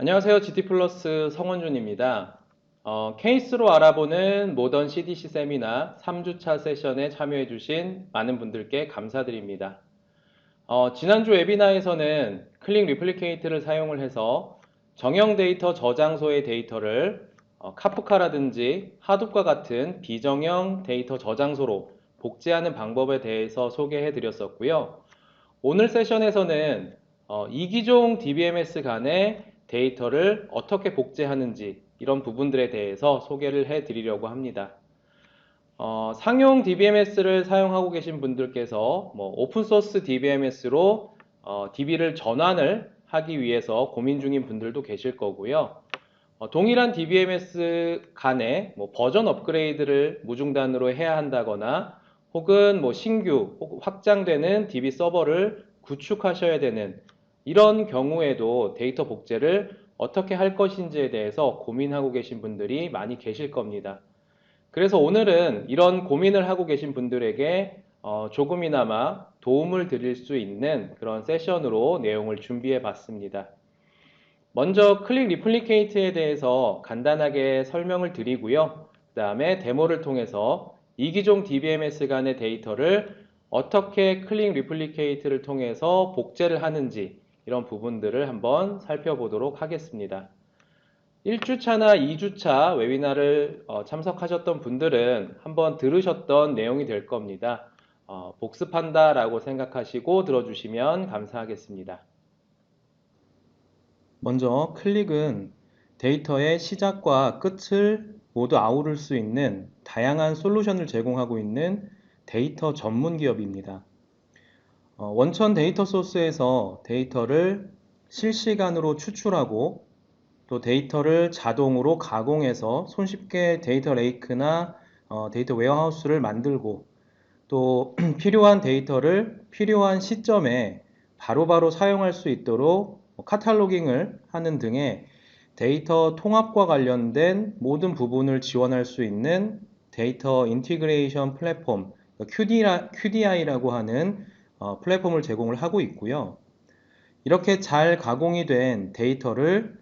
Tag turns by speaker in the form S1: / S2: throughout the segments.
S1: 안녕하세요. GT플러스 성원준입니다. 케이스로 알아보는 모던 CDC 세미나 3주차 세션에 참여해주신 많은 분들께 감사드립니다. 지난주 웨비나에서는 클릭 리플리케이트를 사용을 해서 정형 데이터 저장소의 데이터를 카프카라든지 하둡과 같은 비정형 데이터 저장소로 복제하는 방법에 대해서 소개해 드렸었고요. 오늘 세션에서는 이기종 DBMS 간의 데이터를 어떻게 복제하는지 이런 부분들에 대해서 소개를 해 드리려고 합니다. 상용 DBMS를 사용하고 계신 분들께서 오픈소스 DBMS로 DB를 전환을 하기 위해서 고민 중인 분들도 계실 거고요. 동일한 DBMS 간에 버전 업그레이드를 무중단으로 해야 한다거나 혹은 신규 혹 확장되는 DB 서버를 구축하셔야 되는 이런 경우에도 데이터 복제를 어떻게 할 것인지에 대해서 고민하고 계신 분들이 많이 계실 겁니다. 그래서 오늘은 이런 고민을 하고 계신 분들에게 조금이나마 도움을 드릴 수 있는 그런 세션으로 내용을 준비해 봤습니다. 먼저 클릭 리플리케이트에 대해서 간단하게 설명을 드리고요. 그 다음에 데모를 통해서 이기종 DBMS 간의 데이터를 어떻게 클릭 리플리케이트를 통해서 복제를 하는지 이런 부분들을 한번 살펴보도록 하겠습니다. 1주차나 2주차 웨비나를 참석하셨던 분들은 한번 들으셨던 내용이 될 겁니다. 복습한다 라고 생각하시고 들어주시면 감사하겠습니다. 먼저 클릭은 데이터의 시작과 끝을 모두 아우를 수 있는 다양한 솔루션을 제공하고 있는 데이터 전문 기업입니다. 원천 데이터 소스에서 데이터를 실시간으로 추출하고 또 데이터를 자동으로 가공해서 손쉽게 데이터 레이크나 데이터 웨어하우스를 만들고 또 필요한 데이터를 필요한 시점에 바로바로 사용할 수 있도록 카탈로깅을 하는 등의 데이터 통합과 관련된 모든 부분을 지원할 수 있는 데이터 인티그레이션 플랫폼 QDI라고 하는 플랫폼을 제공을 하고 있고요. 이렇게 잘 가공이 된 데이터를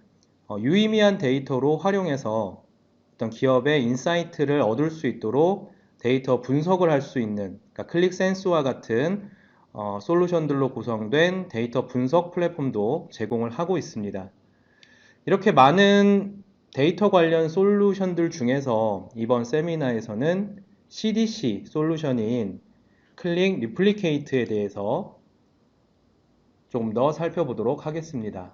S1: 유의미한 데이터로 활용해서 어떤 기업의 인사이트를 얻을 수 있도록 데이터 분석을 할 수 있는 그러니까 클릭 센스와 같은 솔루션들로 구성된 데이터 분석 플랫폼도 제공을 하고 있습니다. 이렇게 많은 데이터 관련 솔루션들 중에서 이번 세미나에서는 CDC 솔루션인 클릭 리플리케이트에 대해서 좀 더 살펴보도록 하겠습니다.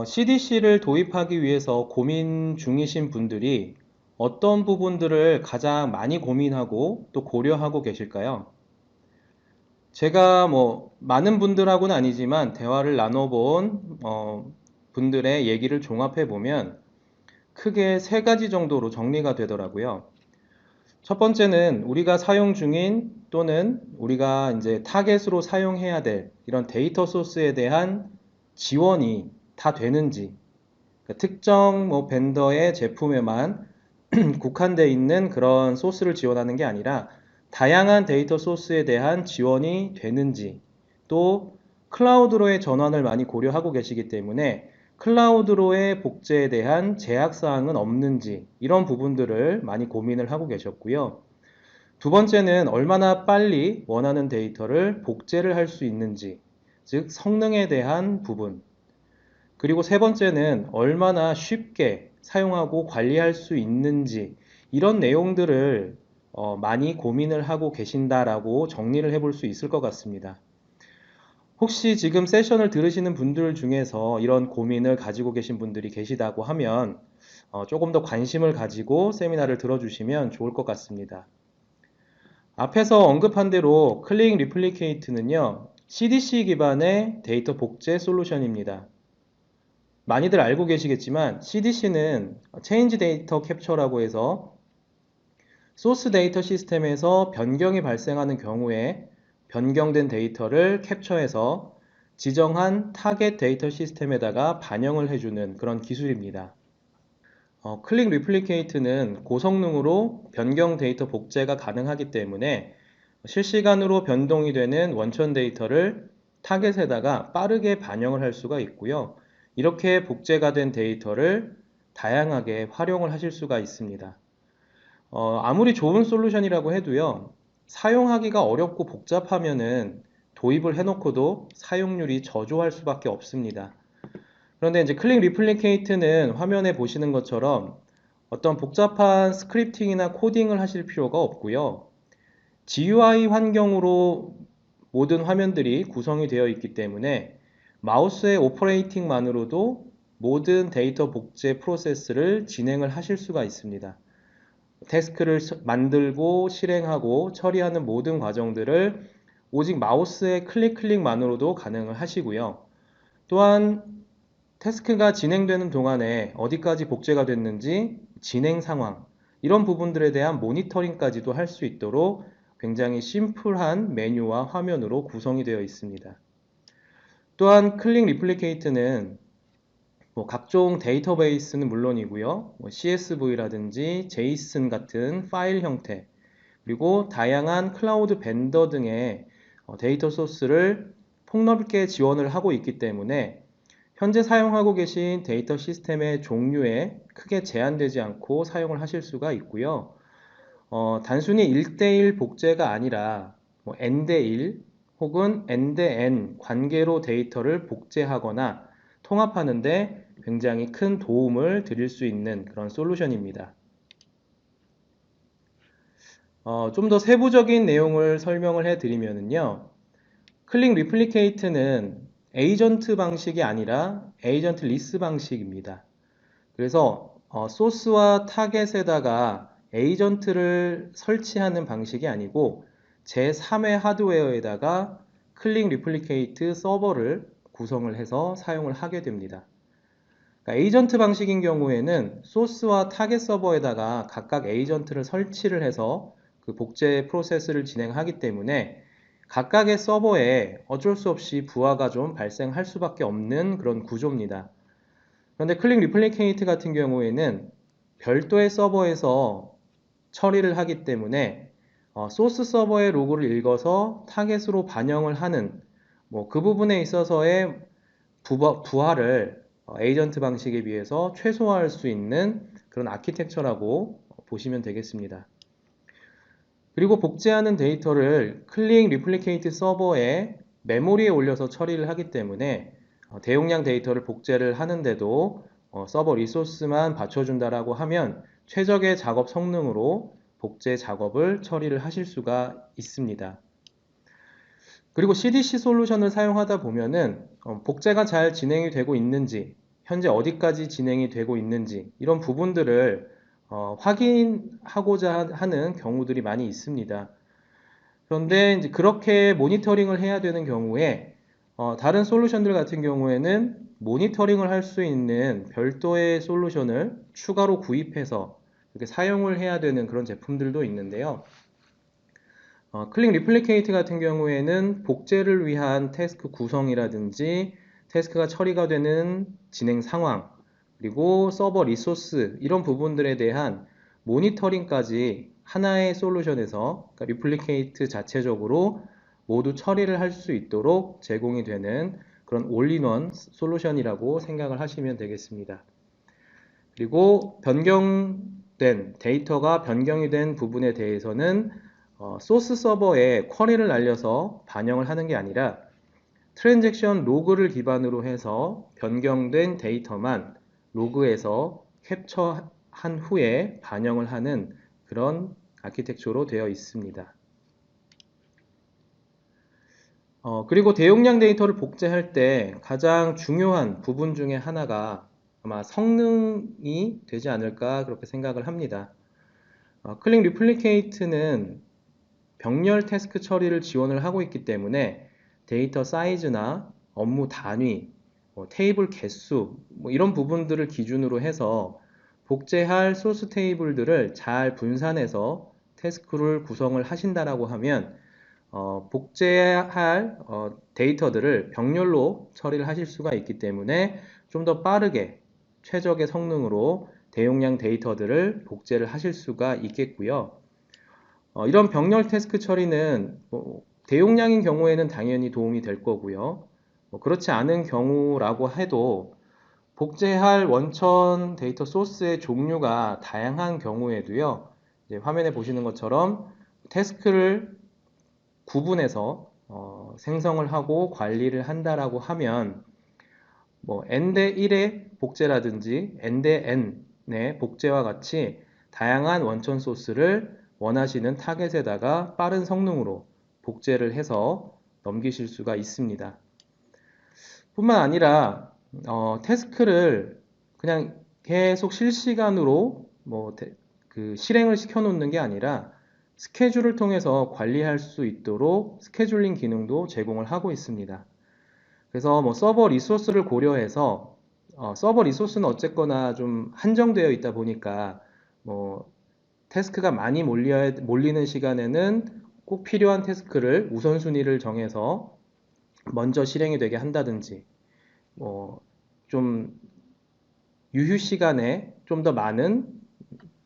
S1: CDC를 도입하기 위해서 고민 중이신 분들이 어떤 부분들을 가장 많이 고민하고 또 고려하고 계실까요? 제가 많은 분들하고는 아니지만 대화를 나눠본 분들의 얘기를 종합해 보면 크게 세 가지 정도로 정리가 되더라고요. 첫 번째는 우리가 사용 중인 또는 우리가 이제 타겟으로 사용해야 될 이런 데이터 소스에 대한 지원이 다 되는지, 그러니까 특정 벤더의 제품에만 국한되어 있는 그런 소스를 지원하는 게 아니라 다양한 데이터 소스에 대한 지원이 되는지, 또 클라우드로의 전환을 많이 고려하고 계시기 때문에 클라우드로의 복제에 대한 제약사항은 없는지 이런 부분들을 많이 고민을 하고 계셨고요. 두 번째는 얼마나 빨리 원하는 데이터를 복제를 할 수 있는지, 즉 성능에 대한 부분. 그리고 세 번째는 얼마나 쉽게 사용하고 관리할 수 있는지 이런 내용들을 많이 고민을 하고 계신다라고 정리를 해볼 수 있을 것 같습니다. 혹시 지금 세션을 들으시는 분들 중에서 이런 고민을 가지고 계신 분들이 계시다고 하면 조금 더 관심을 가지고 세미나를 들어주시면 좋을 것 같습니다. 앞에서 언급한 대로 클릭 리플리케이트는요, CDC 기반의 데이터 복제 솔루션입니다. 많이들 알고 계시겠지만 CDC는 체인지 데이터 캡처라고 해서 소스 데이터 시스템에서 변경이 발생하는 경우에 변경된 데이터를 캡처해서 지정한 타겟 데이터 시스템에다가 반영을 해주는 그런 기술입니다. 클릭 리플리케이트는 고성능으로 변경 데이터 복제가 가능하기 때문에 실시간으로 변동이 되는 원천 데이터를 타겟에다가 빠르게 반영을 할 수가 있고요. 이렇게 복제가 된 데이터를 다양하게 활용을 하실 수가 있습니다. 아무리 좋은 솔루션이라고 해도요, 사용하기가 어렵고 복잡하면은 도입을 해놓고도 사용률이 저조할 수밖에 없습니다. 그런데 이제 클릭 리플리케이트는 화면에 보시는 것처럼 어떤 복잡한 스크립팅이나 코딩을 하실 필요가 없고요. GUI 환경으로 모든 화면들이 구성이 되어 있기 때문에 마우스의 오퍼레이팅만으로도 모든 데이터 복제 프로세스를 진행을 하실 수가 있습니다. 태스크를 만들고 실행하고 처리하는 모든 과정들을 오직 마우스의 클릭만으로도 가능을 하시고요. 또한 태스크가 진행되는 동안에 어디까지 복제가 됐는지 진행 상황, 이런 부분들에 대한 모니터링까지도 할 수 있도록 굉장히 심플한 메뉴와 화면으로 구성이 되어 있습니다. 또한 클릭 리플리케이트는 각종 데이터베이스는 물론이고요, CSV라든지 JSON 같은 파일 형태, 그리고 다양한 클라우드 벤더 등의 데이터 소스를 폭넓게 지원을 하고 있기 때문에 현재 사용하고 계신 데이터 시스템의 종류에 크게 제한되지 않고 사용을 하실 수가 있고요. 단순히 1대1 복제가 아니라 N대1 혹은 N대 N 관계로 데이터를 복제하거나 통합하는데 굉장히 큰 도움을 드릴 수 있는 그런 솔루션입니다. 좀 더 세부적인 내용을 설명을 해드리면요. 클릭 리플리케이트는 에이전트 방식이 아니라 에이전트 리스 방식입니다. 그래서 소스와 타겟에다가 에이전트를 설치하는 방식이 아니고 제3의 하드웨어에다가 클릭 리플리케이트 서버를 구성을 해서 사용을 하게 됩니다. 그러니까 에이전트 방식인 경우에는 소스와 타겟 서버에다가 각각 에이전트를 설치를 해서 그 복제 프로세스를 진행하기 때문에 각각의 서버에 어쩔 수 없이 부하가 좀 발생할 수밖에 없는 그런 구조입니다. 그런데 클릭 리플리케이트 같은 경우에는 별도의 서버에서 처리를 하기 때문에 소스 서버의 로그를 읽어서 타겟으로 반영을 하는 그 부분에 있어서의 부하를 에이전트 방식에 비해서 최소화할 수 있는 그런 아키텍처라고 보시면 되겠습니다. 그리고 복제하는 데이터를 클릭 리플리케이트 서버에 메모리에 올려서 처리를 하기 때문에 대용량 데이터를 복제를 하는데도 서버 리소스만 받쳐준다라고 하면 최적의 작업 성능으로 복제 작업을 처리를 하실 수가 있습니다. 그리고 CDC 솔루션을 사용하다 보면은 복제가 잘 진행이 되고 있는지, 현재 어디까지 진행이 되고 있는지 이런 부분들을 확인하고자 하는 경우들이 많이 있습니다. 그런데 이제 그렇게 모니터링을 해야 되는 경우에 다른 솔루션들 같은 경우에는 모니터링을 할 수 있는 별도의 솔루션을 추가로 구입해서 이렇게 사용을 해야 되는 그런 제품들도 있는데요. 클릭 리플리케이트 같은 경우에는 복제를 위한 태스크 구성이라든지 태스크가 처리가 되는 진행 상황, 그리고 서버 리소스 이런 부분들에 대한 모니터링까지 하나의 솔루션에서 그러니까 리플리케이트 자체적으로 모두 처리를 할 수 있도록 제공이 되는 그런 올인원 솔루션이라고 생각을 하시면 되겠습니다. 그리고 데이터가 변경이 된 부분에 대해서는 소스 서버에 쿼리를 날려서 반영을 하는 게 아니라 트랜잭션 로그를 기반으로 해서 변경된 데이터만 로그에서 캡처한 후에 반영을 하는 그런 아키텍처로 되어 있습니다. 그리고 대용량 데이터를 복제할 때 가장 중요한 부분 중에 하나가 아마 성능이 되지 않을까 그렇게 생각을 합니다. 클릭 리플리케이트는 병렬 태스크 처리를 지원을 하고 있기 때문에 데이터 사이즈나 업무 단위, 테이블 개수 이런 부분들을 기준으로 해서 복제할 소스 테이블들을 잘 분산해서 태스크를 구성을 하신다라고 하면 복제할 데이터들을 병렬로 처리를 하실 수가 있기 때문에 좀 더 빠르게 최적의 성능으로 대용량 데이터들을 복제를 하실 수가 있겠고요. 이런 병렬 태스크 처리는 대용량인 경우에는 당연히 도움이 될 거고요. 그렇지 않은 경우라고 해도 복제할 원천 데이터 소스의 종류가 다양한 경우에도요, 이제 화면에 보시는 것처럼 태스크를 구분해서 생성을 하고 관리를 한다라고 하면 뭐 n-대 1의 복제라든지 n-대 n의 복제와 같이 다양한 원천 소스를 원하시는 타겟에다가 빠른 성능으로 복제를 해서 넘기실 수가 있습니다. 뿐만 아니라 태스크를 그냥 계속 실시간으로 그 실행을 시켜 놓는 게 아니라 스케줄을 통해서 관리할 수 있도록 스케줄링 기능도 제공을 하고 있습니다. 그래서 뭐 서버 리소스를 고려해서 서버 리소스는 어쨌거나 좀 한정되어 있다 보니까 뭐 태스크가 많이 몰리는 시간에는 꼭 필요한 태스크를 우선순위를 정해서 먼저 실행이 되게 한다든지 좀 유휴 시간에 좀 더 많은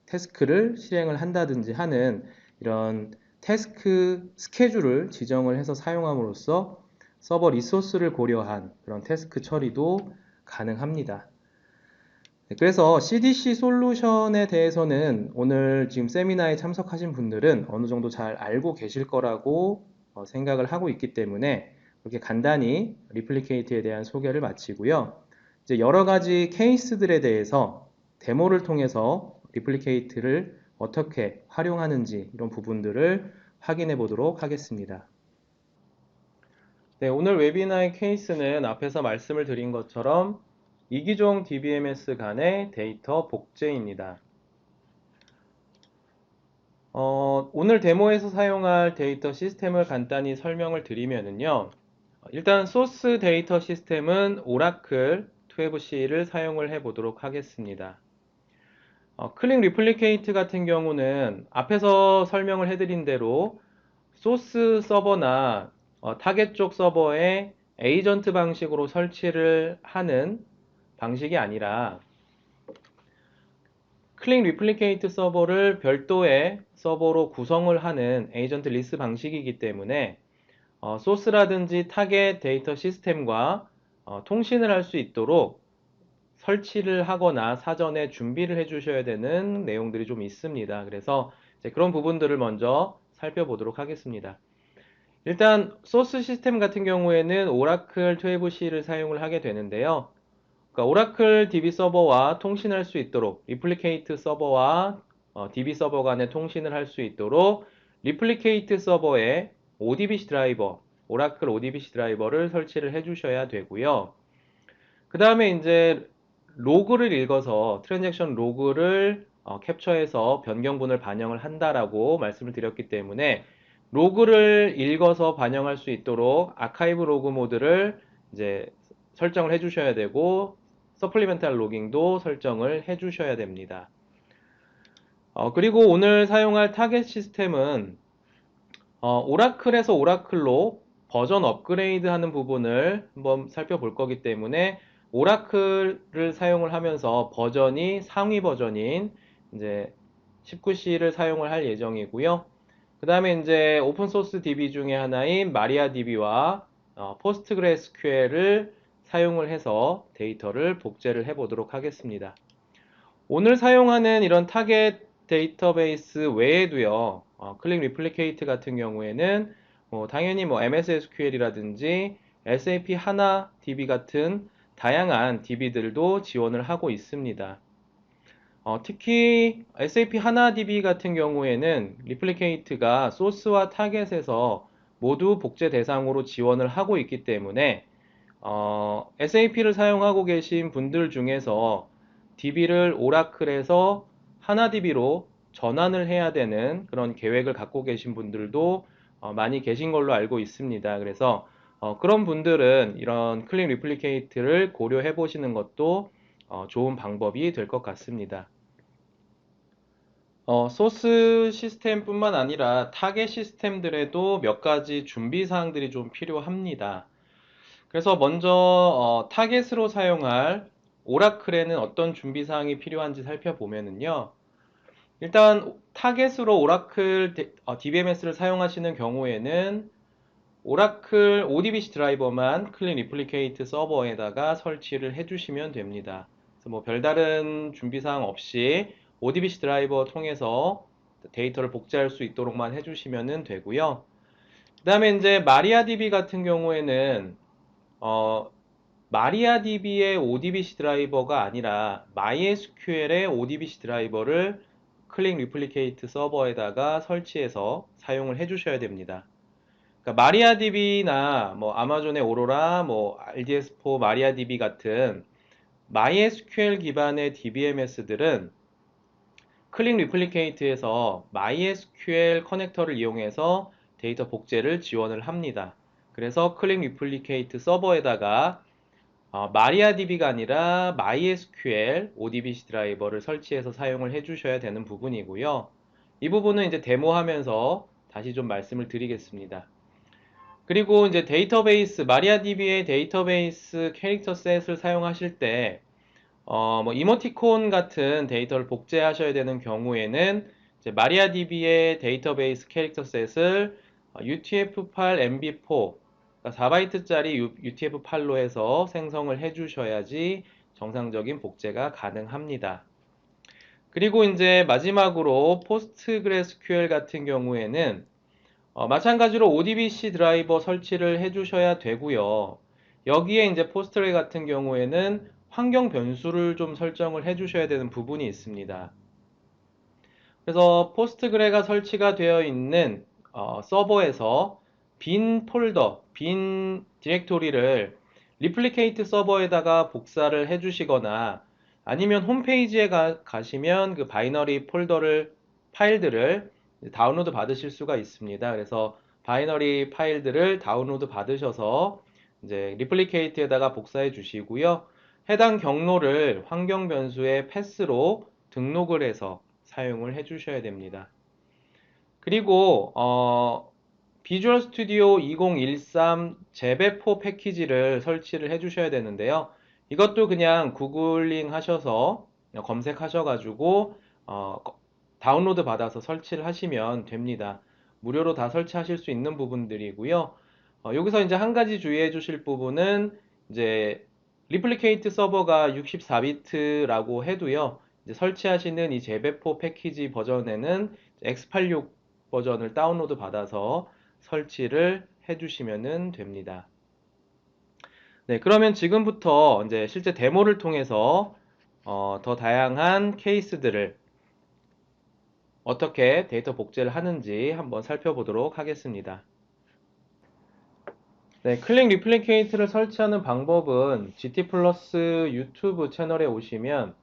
S1: 태스크를 실행을 한다든지 하는 이런 태스크 스케줄을 지정을 해서 사용함으로써 서버 리소스를 고려한 그런 태스크 처리도 가능합니다. 그래서 CDC 솔루션에 대해서는 오늘 지금 세미나에 참석하신 분들은 어느 정도 잘 알고 계실 거라고 생각을 하고 있기 때문에 그렇게 간단히 리플리케이트에 대한 소개를 마치고요. 이제 여러 가지 케이스들에 대해서 데모를 통해서 리플리케이트를 어떻게 활용하는지 이런 부분들을 확인해 보도록 하겠습니다. 네, 오늘 웨비나의 케이스는 앞에서 말씀을 드린 것처럼 이기종 DBMS 간의 데이터 복제입니다. 오늘 데모에서 사용할 데이터 시스템을 간단히 설명을 드리면요. 일단 소스 데이터 시스템은 오라클 12C를 사용을 해 보도록 하겠습니다. 클릭 리플리케이트 같은 경우는 앞에서 설명을 해드린 대로 소스 서버나 타겟 쪽 서버에 에이전트 방식으로 설치를 하는 방식이 아니라 클릭 리플리케이트 서버를 별도의 서버로 구성을 하는 에이전트 리스 방식이기 때문에 소스라든지 타겟 데이터 시스템과 통신을 할 수 있도록 설치를 하거나 사전에 준비를 해 주셔야 되는 내용들이 좀 있습니다. 그래서 이제 그런 부분들을 먼저 살펴보도록 하겠습니다. 일단 소스 시스템 같은 경우에는 오라클 12C를 사용을 하게 되는데요. 그러니까 오라클 DB 서버와 통신할 수 있도록 리플리케이트 서버와 DB 서버 간에 통신을 할 수 있도록 리플리케이트 서버에 ODBC 드라이버, 오라클 ODBC 드라이버를 설치를 해 주셔야 되고요. 그 다음에 이제 로그를 읽어서 트랜잭션 로그를 캡처해서 변경분을 반영을 한다라고 말씀을 드렸기 때문에 로그를 읽어서 반영할 수 있도록 아카이브 로그 모드를 이제 설정을 해 주셔야 되고 서플리멘탈 로깅도 설정을 해 주셔야 됩니다. 그리고 오늘 사용할 타겟 시스템은 오라클에서 오라클로 버전 업그레이드 하는 부분을 한번 살펴볼 거기 때문에 오라클을 사용을 하면서 버전이 상위 버전인 이제 19C를 사용을 할 예정이고요. 그 다음에 이제 오픈소스 DB 중에 하나인 마리아DB와 포스트그레스QL을 사용을 해서 데이터를 복제를 해 보도록 하겠습니다. 오늘 사용하는 이런 타겟 데이터베이스 외에도요, 클릭 리플리케이트 같은 경우에는 당연히 MS SQL이라든지 SAP 하나 DB 같은 다양한 DB들도 지원을 하고 있습니다. 특히 SAP 하나 DB 같은 경우에는 리플리케이트가 소스와 타겟에서 모두 복제 대상으로 지원을 하고 있기 때문에 SAP를 사용하고 계신 분들 중에서 DB를 오라클에서 하나 DB로 전환을 해야 되는 그런 계획을 갖고 계신 분들도 많이 계신 걸로 알고 있습니다. 그래서 그런 분들은 이런 클릭 리플리케이트를 고려해 보시는 것도 좋은 방법이 될 것 같습니다. 소스 시스템뿐만 아니라 타겟 시스템들에도 몇 가지 준비 사항들이 좀 필요합니다. 그래서 먼저 타겟으로 사용할 오라클에는 어떤 준비 사항이 필요한지 살펴보면요. 일단 타겟으로 오라클 DBMS를 사용하시는 경우에는 오라클 ODBC 드라이버만 클린 리플리케이트 서버에다가 설치를 해주시면 됩니다. 그래서 뭐 별다른 준비사항 없이 ODBC 드라이버 통해서 데이터를 복제할 수 있도록만 해주시면 되고요. 그 다음에 이제 마리아DB 같은 경우에는 마리아DB의 ODBC 드라이버가 아니라 MySQL의 ODBC 드라이버를 클릭 리플리케이트 서버에다가 설치해서 사용을 해주셔야 됩니다. 그러니까 마리아DB나 뭐 아마존의 오로라, 뭐 RDS4 마리아DB 같은 MySQL 기반의 DBMS들은 클릭 리플리케이트에서 MySQL 커넥터를 이용해서 데이터 복제를 지원을 합니다. 그래서 클릭 리플리케이트 서버에다가 마리아DB가 아니라 MySQL ODBC 드라이버를 설치해서 사용을 해주셔야 되는 부분이고요. 이 부분은 이제 데모하면서 다시 좀 말씀을 드리겠습니다. 그리고 이제 데이터베이스, 마리아DB의 데이터베이스 캐릭터 셋을 사용하실 때 뭐 이모티콘 같은 데이터를 복제하셔야 되는 경우에는 이제 마리아DB의 데이터베이스 캐릭터 셋을 UTF-8 MB4 4바이트짜리 UTF-8로 해서 생성을 해주셔야지 정상적인 복제가 가능합니다. 그리고 이제 마지막으로 포스트그레스QL 같은 경우에는 마찬가지로 ODBC 드라이버 설치를 해주셔야 되고요. 여기에 이제 포스트그레 같은 경우에는 환경 변수를 좀 설정을 해주셔야 되는 부분이 있습니다. 그래서 포스트그레가 설치가 되어 있는 서버에서 빈 폴더, 빈 디렉토리를 리플리케이트 서버에다가 복사를 해주시거나 아니면 홈페이지에 가시면 그 바이너리 파일들을 다운로드 받으실 수가 있습니다. 그래서 바이너리 파일들을 다운로드 받으셔서 이제 리플리케이트에다가 복사해 주시고요. 해당 경로를 환경 변수의 패스로 등록을 해서 사용을 해 주셔야 됩니다. 그리고 비주얼 스튜디오 2013 재배포 패키지를 설치를 해 주셔야 되는데요. 이것도 그냥 구글링 하셔서 검색하셔가지고 다운로드 받아서 설치를 하시면 됩니다. 무료로 다 설치하실 수 있는 부분들이고요. 여기서 이제 한 가지 주의해 주실 부분은 이제 리플리케이트 서버가 64비트라고 해도요. 이제 설치하시는 이 재배포 패키지 버전에는 x86 버전을 다운로드 받아서 설치를 해주시면 됩니다. 네, 그러면 지금부터 이제 실제 데모를 통해서 더 다양한 케이스들을 어떻게 데이터 복제를 하는지 한번 살펴보도록 하겠습니다. 네, 클릭 리플리케이트를 설치하는 방법은 GT 플러스 유튜브 채널에 오시면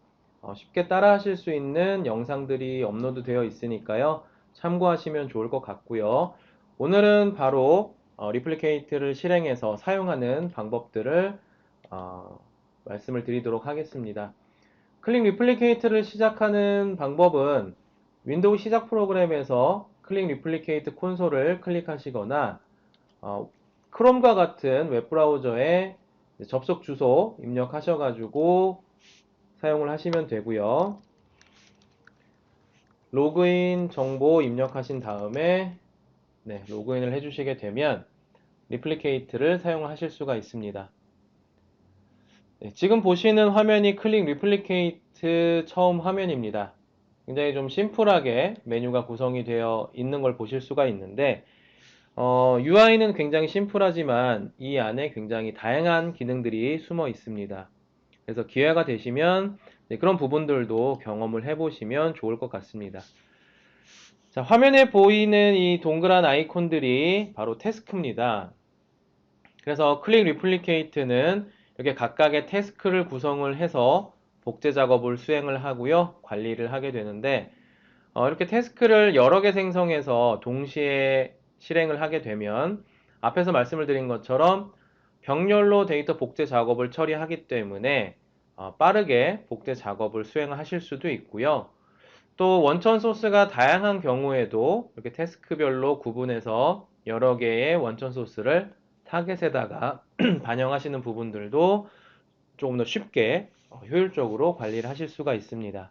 S1: 쉽게 따라 하실 수 있는 영상들이 업로드 되어 있으니까요. 참고하시면 좋을 것 같고요. 오늘은 바로 리플리케이트를 실행해서 사용하는 방법들을 말씀을 드리도록 하겠습니다. 클릭 리플리케이트를 시작하는 방법은 윈도우 시작 프로그램에서 클릭 리플리케이트 콘솔을 클릭하시거나 크롬과 같은 웹브라우저에 접속 주소 입력하셔가지고 사용을 하시면 되고요. 로그인 정보 입력하신 다음에 로그인을 해주시게 되면 리플리케이트를 사용하실 수가 있습니다. 지금 보시는 화면이 클릭 리플리케이트 처음 화면입니다. 굉장히 좀 심플하게 메뉴가 구성이 되어 있는 걸 보실 수가 있는데 UI는 굉장히 심플하지만 이 안에 굉장히 다양한 기능들이 숨어 있습니다. 그래서 기회가 되시면 그런 부분들도 경험을 해보시면 좋을 것 같습니다. 자, 화면에 보이는 이 동그란 아이콘들이 바로 태스크입니다. 그래서 클릭 리플리케이트는 이렇게 각각의 태스크를 구성을 해서 복제 작업을 수행을 하고요. 관리를 하게 되는데 이렇게 태스크를 여러 개 생성해서 동시에 실행을 하게 되면 앞에서 말씀을 드린 것처럼 병렬로 데이터 복제 작업을 처리하기 때문에 빠르게 복제 작업을 수행하실 수도 있고요. 또 원천 소스가 다양한 경우에도 이렇게 태스크별로 구분해서 여러 개의 원천 소스를 타겟에다가 반영하시는 부분들도 조금 더 쉽게 효율적으로 관리를 하실 수가 있습니다.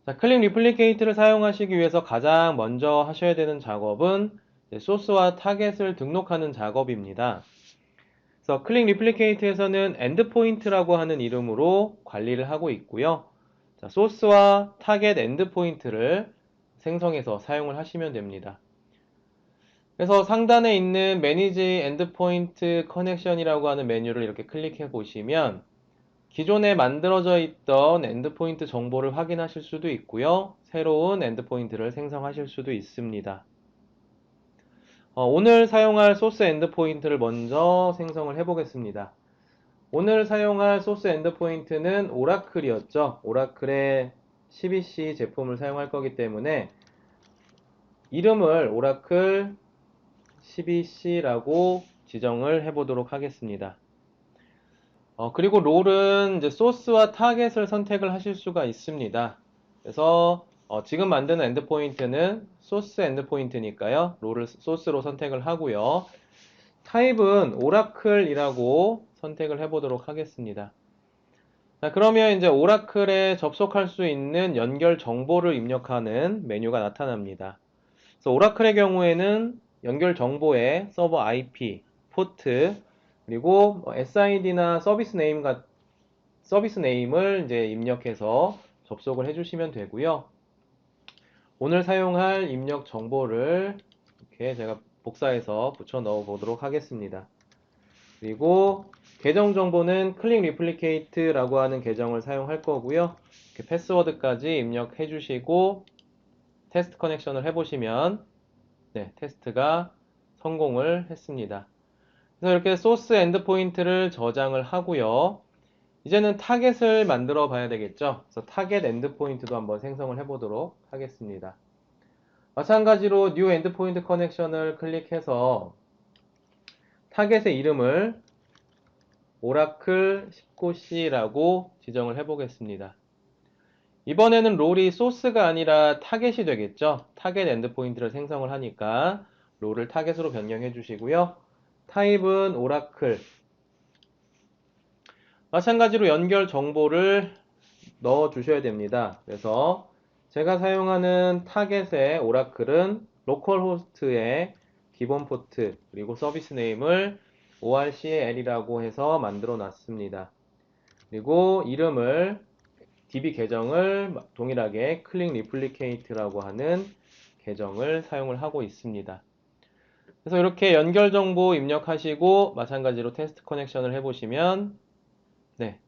S1: 자, 클릭 리플리케이트를 사용하시기 위해서 가장 먼저 하셔야 되는 작업은 소스와 타겟을 등록하는 작업입니다. 그래서 클릭 리플리케이트에서는 엔드포인트라고 하는 이름으로 관리를 하고 있고요. 자, 소스와 타겟 엔드포인트를 생성해서 사용을 하시면 됩니다. 그래서 상단에 있는 매니지 엔드포인트 커넥션이라고 하는 메뉴를 이렇게 클릭해 보시면 기존에 만들어져 있던 엔드포인트 정보를 확인하실 수도 있고요. 새로운 엔드포인트를 생성하실 수도 있습니다. 오늘 사용할 소스 엔드포인트를 먼저 생성을 해 보겠습니다. 오늘 사용할 소스 엔드포인트는 오라클이었죠. 오라클의 12C 제품을 사용할 거기 때문에 이름을 오라클 12C라고 지정을 해 보도록 하겠습니다. 그리고 롤은 이제 소스와 타겟을 선택을 하실 수가 있습니다. 그래서 지금 만드는 엔드포인트는 소스 엔드포인트니까요. 롤을 소스로 선택을 하고요. 타입은 오라클이라고 선택을 해보도록 하겠습니다. 자, 그러면 이제 오라클에 접속할 수 있는 연결 정보를 입력하는 메뉴가 나타납니다. 그래서 오라클의 경우에는 연결 정보에 서버 IP, 포트, 그리고 SID나 서비스 네임을 이제 입력해서 접속을 해주시면 되고요. 오늘 사용할 입력 정보를 이렇게 제가 복사해서 붙여 넣어 보도록 하겠습니다. 그리고 계정 정보는 클릭 리플리케이트라고 하는 계정을 사용할 거고요. 이렇게 패스워드까지 입력해 주시고 테스트 커넥션을 해보시면 테스트가 성공을 했습니다. 그래서 이렇게 소스 엔드포인트를 저장을 하고요. 이제는 타겟을 만들어 봐야 되겠죠. 그래서 타겟 엔드포인트도 한번 생성을 해보도록 하겠습니다. 마찬가지로 New Endpoint Connection을 클릭해서 타겟의 이름을 오라클 19C라고 지정을 해보겠습니다. 이번에는 롤이 소스가 아니라 타겟이 되겠죠. 타겟 엔드포인트를 생성을 하니까 롤을 타겟으로 변경해 주시고요. 타입은 오라클. 마찬가지로 연결 정보를 넣어 주셔야 됩니다. 그래서 제가 사용하는 타겟의 오라클은 로컬 호스트의 기본 포트 그리고 서비스 네임을 ORCL이라고 해서 만들어 놨습니다. 그리고 이름을 DB 계정을 동일하게 클릭 리플리케이트라고 하는 계정을 사용을 하고 있습니다. 그래서 이렇게 연결 정보 입력하시고 마찬가지로 테스트 커넥션을 해보시면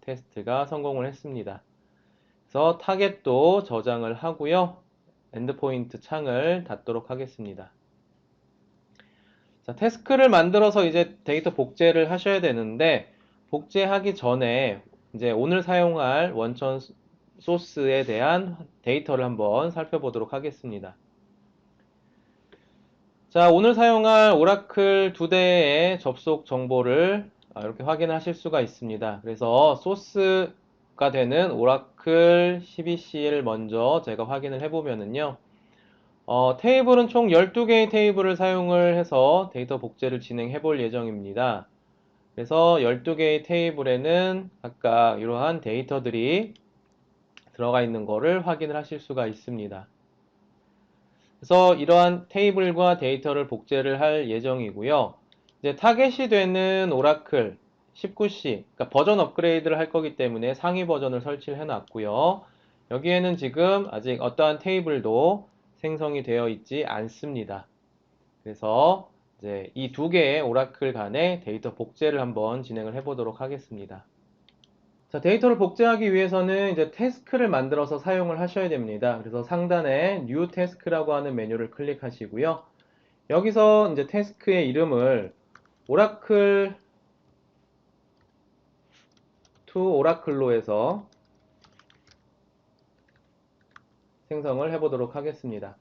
S1: 테스트가 성공을 했습니다. 그래서 타겟도 저장을 하고요. 엔드포인트 창을 닫도록 하겠습니다. 자, 태스크를 만들어서 이제 데이터 복제를 하셔야 되는데 복제하기 전에 이제 오늘 사용할 원천 소스에 대한 데이터를 한번 살펴보도록 하겠습니다. 자, 오늘 사용할 오라클 2대의 접속 정보를 이렇게 확인하실 수가 있습니다. 그래서 소스가 되는 오라클 12C를 먼저 제가 확인을 해보면은요. 테이블은 총 12개의 테이블을 사용을 해서 데이터 복제를 진행해 볼 예정입니다. 그래서 12개의 테이블에는 각각 이러한 데이터들이 들어가 있는 것을 확인을 하실 수가 있습니다. 그래서 이러한 테이블과 데이터를 복제를 할 예정이고요. 이제 타겟이 되는 오라클 19C, 그러니까 버전 업그레이드를 할 거기 때문에 상위 버전을 설치를 해놨고요. 여기에는 지금 아직 어떠한 테이블도 생성이 되어 있지 않습니다. 그래서 이제 이 두 개의 오라클 간의 데이터 복제를 한번 진행을 해보도록 하겠습니다. 자, 데이터를 복제하기 위해서는 이제 태스크를 만들어서 사용을 하셔야 됩니다. 그래서 상단에 New Task라고 하는 메뉴를 클릭하시고요. 여기서 이제 태스크의 이름을 오라클 to 오라클로 해서 생성을 해보도록 하겠습니다.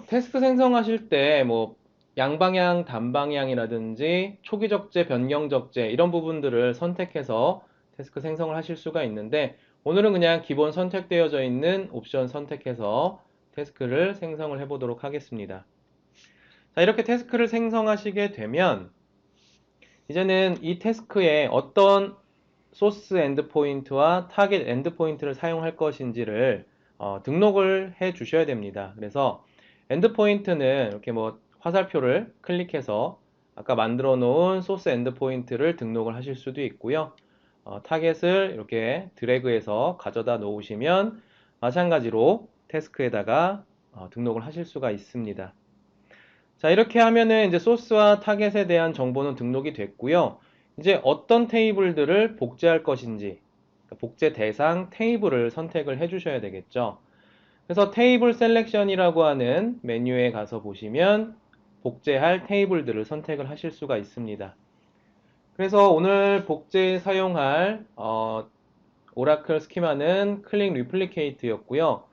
S1: 태스크 생성하실 때 뭐 양방향, 단방향이라든지 초기 적재, 변경 적재 이런 부분들을 선택해서 태스크 생성을 하실 수가 있는데 오늘은 그냥 기본 선택되어져 있는 옵션 선택해서 태스크를 생성을 해보도록 하겠습니다. 자, 이렇게 태스크를 생성하시게 되면 이제는 이 태스크에 어떤 소스 엔드포인트와 타겟 엔드포인트를 사용할 것인지를 등록을 해 주셔야 됩니다. 그래서 엔드포인트는 이렇게 뭐 화살표를 클릭해서 아까 만들어 놓은 소스 엔드포인트를 등록을 하실 수도 있고요. 타겟을 이렇게 드래그해서 가져다 놓으시면 마찬가지로 태스크에다가 등록을 하실 수가 있습니다. 자, 이렇게 하면은 이제 소스와 타겟에 대한 정보는 등록이 됐고요. 이제 어떤 테이블들을 복제할 것인지, 그러니까 복제 대상 테이블을 선택을 해 주셔야 되겠죠. 그래서 테이블 셀렉션이라고 하는 메뉴에 가서 보시면 복제할 테이블들을 선택을 하실 수가 있습니다. 그래서 오늘 복제에 사용할 오라클 스키마는 클릭 리플리케이트였고요.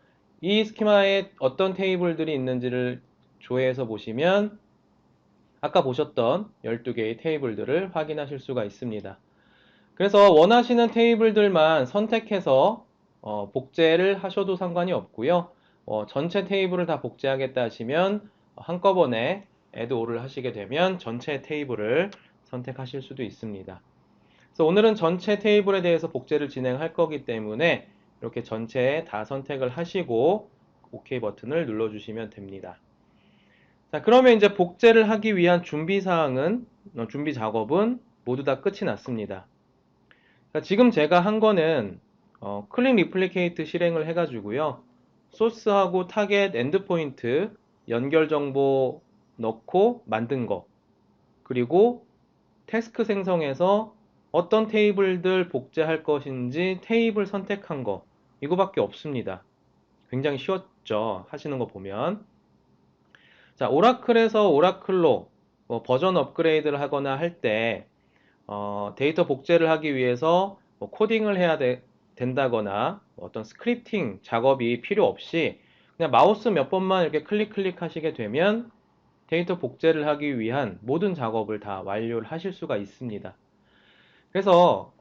S1: 이 스키마에 어떤 테이블들이 있는지를 조회해서 보시면 아까 보셨던 12개의 테이블들을 확인하실 수가 있습니다. 그래서 원하시는 테이블들만 선택해서 복제를 하셔도 상관이 없고요. 전체 테이블을 다 복제하겠다 하시면 한꺼번에 add all을 하시게 되면 전체 테이블을 선택하실 수도 있습니다. 그래서 오늘은 전체 테이블에 대해서 복제를 진행할 거기 때문에 이렇게 전체 다 선택을 하시고 OK 버튼을 눌러주시면 됩니다. 자, 그러면 이제 복제를 하기 위한 준비 사항은, 준비 작업은 모두 다 끝이 났습니다. 자, 지금 제가 한 거는 클릭 리플리케이트 실행을 해가지고요. 소스하고 타겟 엔드포인트 연결 정보 넣고 만든 거. 그리고 태스크 생성해서 어떤 테이블들 복제할 것인지 테이블 선택한 거. 이거밖에 없습니다. 굉장히 쉬웠죠. 하시는 거 보면. 자, 오라클에서 오라클로 버전 업그레이드를 하거나 할 때 데이터 복제를 하기 위해서 코딩을 해야 된다거나 어떤 스크립팅 작업이 필요 없이 그냥 마우스 몇 번만 이렇게 클릭 하시게 되면 데이터 복제를 하기 위한 모든 작업을 다 완료를 하실 수가 있습니다. 그래서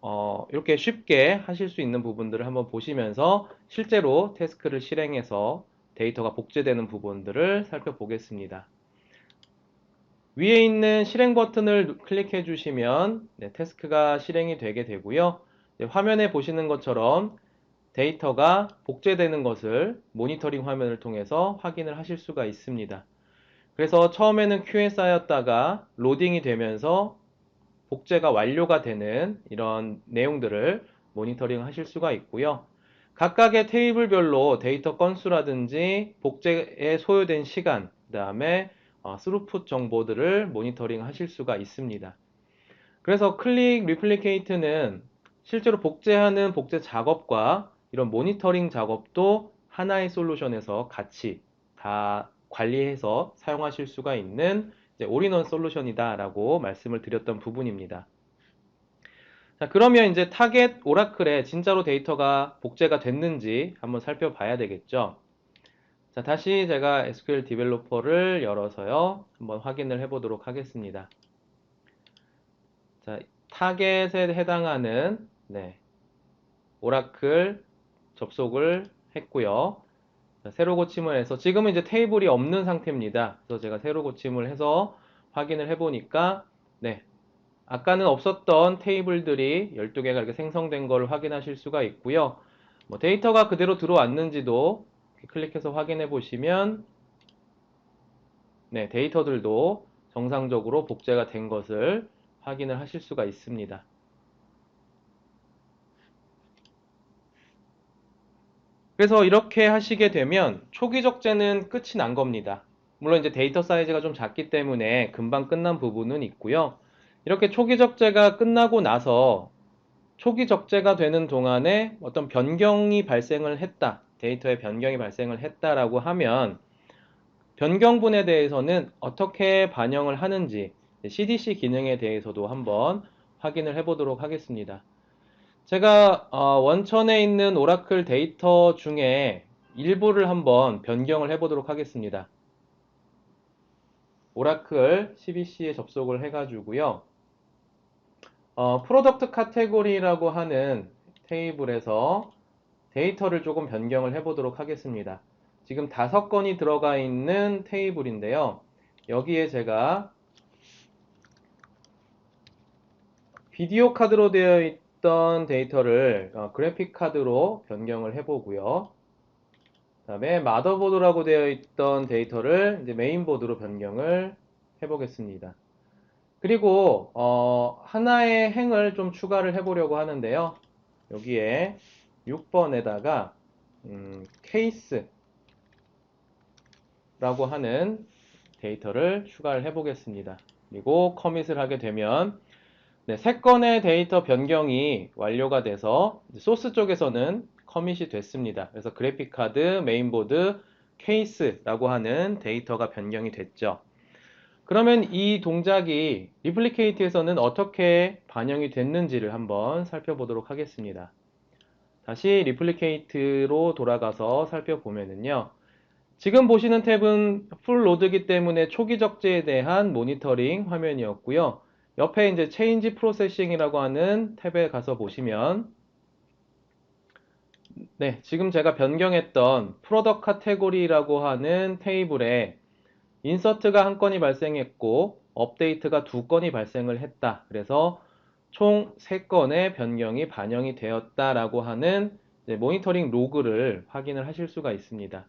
S1: 이렇게 쉽게 하실 수 있는 부분들을 한번 보시면서 실제로 태스크를 실행해서 데이터가 복제되는 부분들을 살펴보겠습니다. 위에 있는 실행 버튼을 클릭해 주시면 태스크가 실행이 되게 되고요. 화면에 보시는 것처럼 데이터가 복제되는 것을 모니터링 화면을 통해서 확인을 하실 수가 있습니다. 그래서 처음에는 큐에 쌓였다가 로딩이 되면서 복제가 완료가 되는 이런 내용들을 모니터링 하실 수가 있고요. 각각의 테이블별로 데이터 건수라든지 복제에 소요된 시간, 그 다음에 스루풋 정보들을 모니터링 하실 수가 있습니다. 그래서 클릭 리플리케이트는 실제로 복제하는 복제 작업과 이런 모니터링 작업도 하나의 솔루션에서 같이 다 관리해서 사용하실 수가 있는 올인원 솔루션이다라고 말씀을 드렸던 부분입니다. 자, 그러면 이제 타겟 오라클에 진짜로 데이터가 복제가 됐는지 한번 살펴봐야 되겠죠. 자, 다시 제가 SQL 디벨로퍼를 열어서요. 한번 확인을 해보도록 하겠습니다. 자, 타겟에 해당하는 오라클 접속을 했고요. 자, 새로 고침을 해서 지금은 이제 테이블이 없는 상태입니다. 그래서 제가 새로 고침을 해서 확인을 해보니까 아까는 없었던 테이블들이 12개가 이렇게 생성된 걸 확인하실 수가 있고요. 데이터가 그대로 들어왔는지도 클릭해서 확인해 보시면 데이터들도 정상적으로 복제가 된 것을 확인을 하실 수가 있습니다. 그래서 이렇게 하시게 되면 초기 적재는 끝이 난 겁니다. 물론 이제 데이터 사이즈가 좀 작기 때문에 금방 끝난 부분은 있고요. 이렇게 초기 적재가 끝나고 나서 초기 적재가 되는 동안에 어떤 변경이 발생을 했다. 데이터에 변경이 발생을 했다라고 하면 변경분에 대해서는 어떻게 반영을 하는지 CDC 기능에 대해서도 한번 확인을 해보도록 하겠습니다. 제가 원천에 있는 오라클 데이터 중에 일부를 한번 변경을 해보도록 하겠습니다. 오라클 CBC에 접속을 해가지고요. 프로덕트 카테고리라고 하는 테이블에서 데이터를 조금 변경을 해보도록 하겠습니다. 지금 5건이 들어가 있는 테이블인데요. 여기에 제가 비디오 카드로 되어 있던 데이터를 그래픽 카드로 변경을 해보고요. 그다음에 마더보드라고 되어 있던 데이터를 이제 메인보드로 변경을 해보겠습니다. 그리고 하나의 행을 좀 추가를 해보려고 하는데요. 여기에 6번에다가 케이스라고 하는 데이터를 추가를 해보겠습니다. 그리고 커밋을 하게 되면 네, 3건의 데이터 변경이 완료가 돼서 소스 쪽에서는 커밋이 됐습니다. 그래서 그래픽카드, 메인보드, 케이스라고 하는 데이터가 변경이 됐죠. 그러면 이 동작이 리플리케이트에서는 어떻게 반영이 됐는지를 한번 살펴보도록 하겠습니다. 다시 리플리케이트로 돌아가서 살펴보면은요. 지금 보시는 탭은 풀 로드기 때문에 초기 적재에 대한 모니터링 화면이었고요. 옆에 이제 체인지 프로세싱이라고 하는 탭에 가서 보시면 네, 지금 제가 변경했던 프로덕트 카테고리라고 하는 테이블에 인서트가 한 건이 발생했고 업데이트가 2건이 발생을 했다. 그래서 총 3건의 변경이 반영이 되었다라고 하는 모니터링 로그를 확인을 하실 수가 있습니다.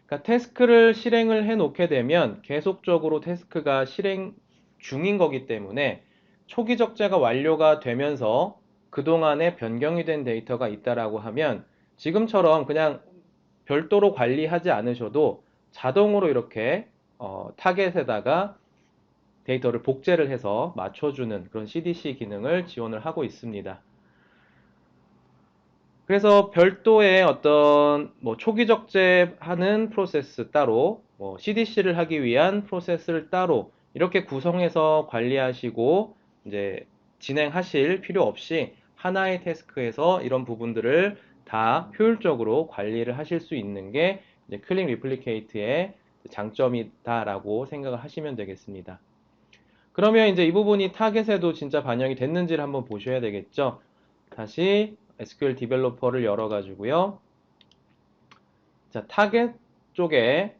S1: 그러니까 태스크를 실행을 해 놓게 되면 계속적으로 태스크가 실행 중인 거기 때문에 초기 적재가 완료가 되면서 그동안에 변경이 된 데이터가 있다라고 하면 지금처럼 그냥 별도로 관리하지 않으셔도 자동으로 이렇게 타겟에다가 데이터를 복제를 해서 맞춰주는 그런 CDC 기능을 지원을 하고 있습니다. 그래서 별도의 어떤 초기 적재하는 프로세스 따로, CDC를 하기 위한 프로세스를 따로 이렇게 구성해서 관리하시고 이제 진행하실 필요 없이 하나의 태스크에서 이런 부분들을 다 효율적으로 관리를 하실 수 있는 게 이제 클릭 리플리케이트의 장점이다라고 생각을 하시면 되겠습니다. 그러면 이제 이 부분이 타겟에도 진짜 반영이 됐는지를 한번 보셔야 되겠죠. 다시 SQL 디벨로퍼를 열어가지고요. 자, 타겟 쪽에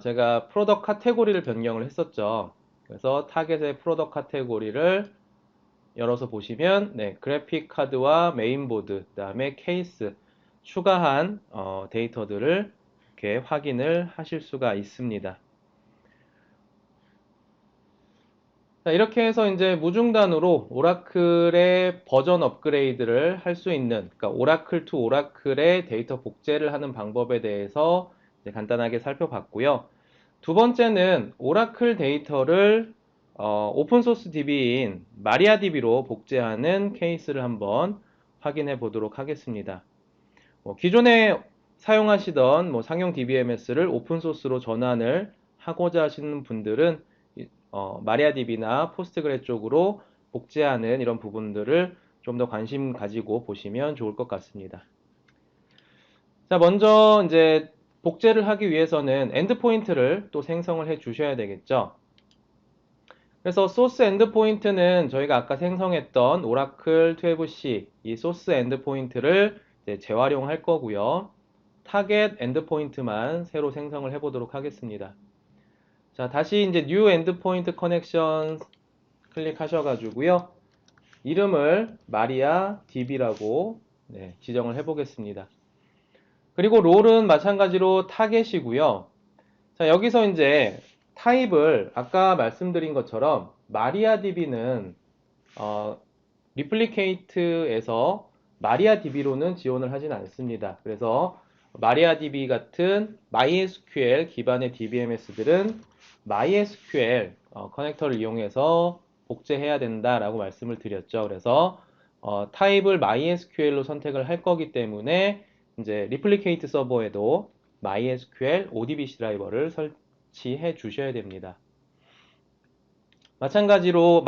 S1: 제가 프로덕트 카테고리를 변경을 했었죠. 그래서 타겟의 프로덕트 카테고리를 열어서 보시면 네, 그래픽 카드와 메인보드, 그다음에 케이스 추가한 데이터들을 이렇게 확인을 하실 수가 있습니다. 자, 이렇게 해서 이제 무중단으로 오라클의 버전 업그레이드를 할 수 있는, 그러니까 오라클 투 오라클의 데이터 복제를 하는 방법에 대해서 간단하게 살펴봤고요. 두 번째는 오라클 데이터를 오픈소스 DB인 마리아DB로 복제하는 케이스를 한번 확인해 보도록 하겠습니다. 기존에 사용하시던 상용 DBMS를 오픈소스로 전환을 하고자 하시는 분들은 마리아DB나 포스트그레 쪽으로 복제하는 이런 부분들을 좀 더 관심 가지고 보시면 좋을 것 같습니다. 자, 먼저 이제 복제를 하기 위해서는 엔드포인트를 또 생성을 해 주셔야 되겠죠. 그래서 소스 엔드포인트는 저희가 아까 생성했던 오라클 12C 이 소스 엔드포인트를 재활용할 거고요. 타겟 엔드포인트만 새로 생성을 해 보도록 하겠습니다. 자, 다시 이제 New Endpoint Connection 클릭하셔가지고요. 이름을 마리아 DB라고 지정을 해보겠습니다. 그리고 롤은 마찬가지로 타겟이고요. 자, 여기서 이제 타입을 아까 말씀드린 것처럼 마리아DB는 리플리케이트에서 마리아DB로는 지원을 하진 않습니다. 그래서 마리아DB 같은 MySQL 기반의 DBMS들은 MySQL 커넥터를 이용해서 복제해야 된다라고 말씀을 드렸죠. 그래서 타입을 MySQL로 선택을 할 거기 때문에 이제 리플리케이트 서버에도 MySQL ODBC 드라이버를 설치해 주셔야 됩니다. 마찬가지로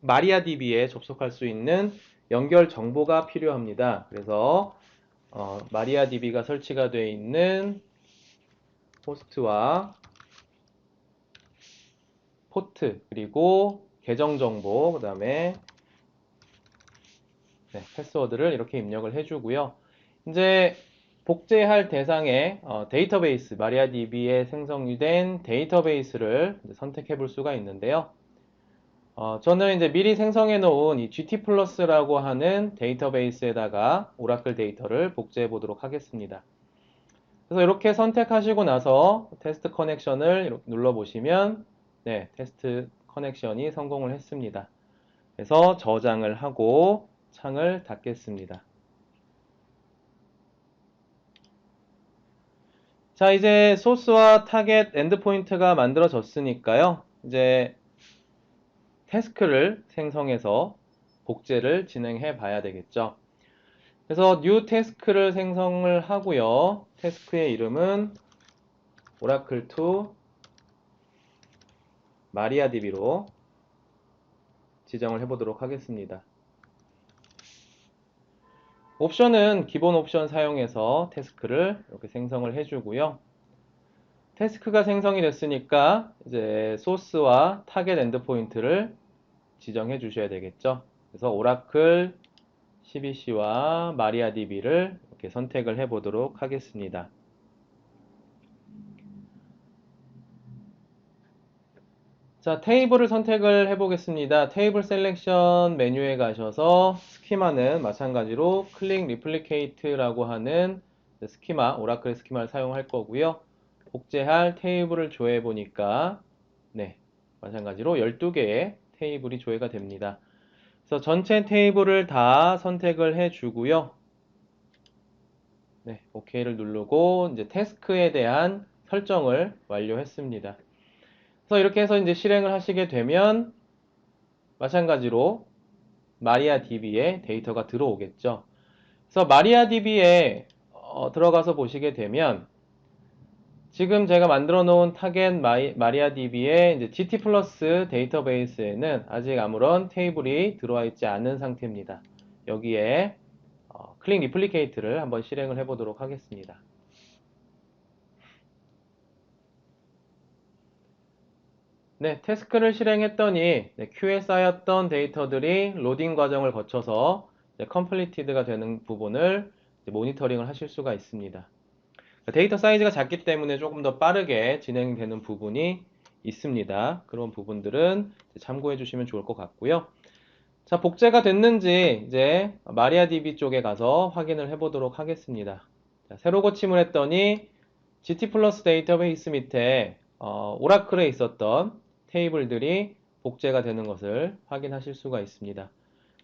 S1: 마리아DB에 접속할 수 있는 연결 정보가 필요합니다. 그래서 마리아DB가 설치가 되어 있는 호스트와 포트 그리고 계정 정보 그 다음에 패스워드를 이렇게 입력을 해주고요. 이제 복제할 대상의 데이터베이스 마리아DB에 생성된 데이터베이스를 선택해 볼 수가 있는데요. 저는 이제 미리 생성해 놓은 이 GT 플러스라고 하는 데이터베이스에다가 오라클 데이터를 복제해 보도록 하겠습니다. 그래서 이렇게 선택하시고 나서 테스트 커넥션을 이렇게 눌러보시면 네, 테스트 커넥션이 성공을 했습니다. 그래서 저장을 하고 창을 닫겠습니다. 자, 이제 소스와 타겟 엔드포인트가 만들어졌으니까요. 이제 태스크를 생성해서 복제를 진행해 봐야 되겠죠. 그래서 new 태스크를 생성을 하고요. 태스크의 이름은 oracle2 mariadb로 지정을 해보도록 하겠습니다. 옵션은 기본 옵션 사용해서 태스크를 이렇게 생성을 해주고요. 태스크가 생성이 됐으니까 이제 소스와 타겟 엔드포인트를 지정해 주셔야 되겠죠. 그래서 오라클 CBC와 마리아DB를 이렇게 선택을 해 보도록 하겠습니다. 자, 테이블을 선택을 해 보겠습니다. 테이블 셀렉션 메뉴에 가셔서 스키마는 마찬가지로 클릭 리플리케이트라고 하는 스키마, 오라클 스키마를 사용할 거고요. 복제할 테이블을 조회해 보니까 네, 마찬가지로 12개의 테이블이 조회가 됩니다. 그래서 전체 테이블을 다 선택을 해 주고요. 네, OK를 누르고 이제 태스크에 대한 설정을 완료했습니다. 그래서 이렇게 해서 이제 실행을 하시게 되면 마찬가지로 마리아DB에 데이터가 들어오겠죠. 그래서 마리아DB에 들어가서 보시게 되면 지금 제가 만들어 놓은 타겟 마리아DB의 이제 GT 플러스 데이터베이스에는 아직 아무런 테이블이 들어와 있지 않은 상태입니다. 여기에 클릭 리플리케이트를 한번 실행을 해 보도록 하겠습니다. 네, 태스크를 실행했더니 큐에 쌓였던 데이터들이 로딩 과정을 거쳐서 컴플리티드가 되는 부분을 모니터링을 하실 수가 있습니다. 데이터 사이즈가 작기 때문에 조금 더 빠르게 진행되는 부분이 있습니다. 그런 부분들은 참고해 주시면 좋을 것 같고요. 자, 복제가 됐는지 이제 마리아DB 쪽에 가서 확인을 해 보도록 하겠습니다. 자, 새로 고침을 했더니 GT 플러스 데이터베이스 밑에 오라클에 있었던 테이블들이 복제가 되는 것을 확인하실 수가 있습니다.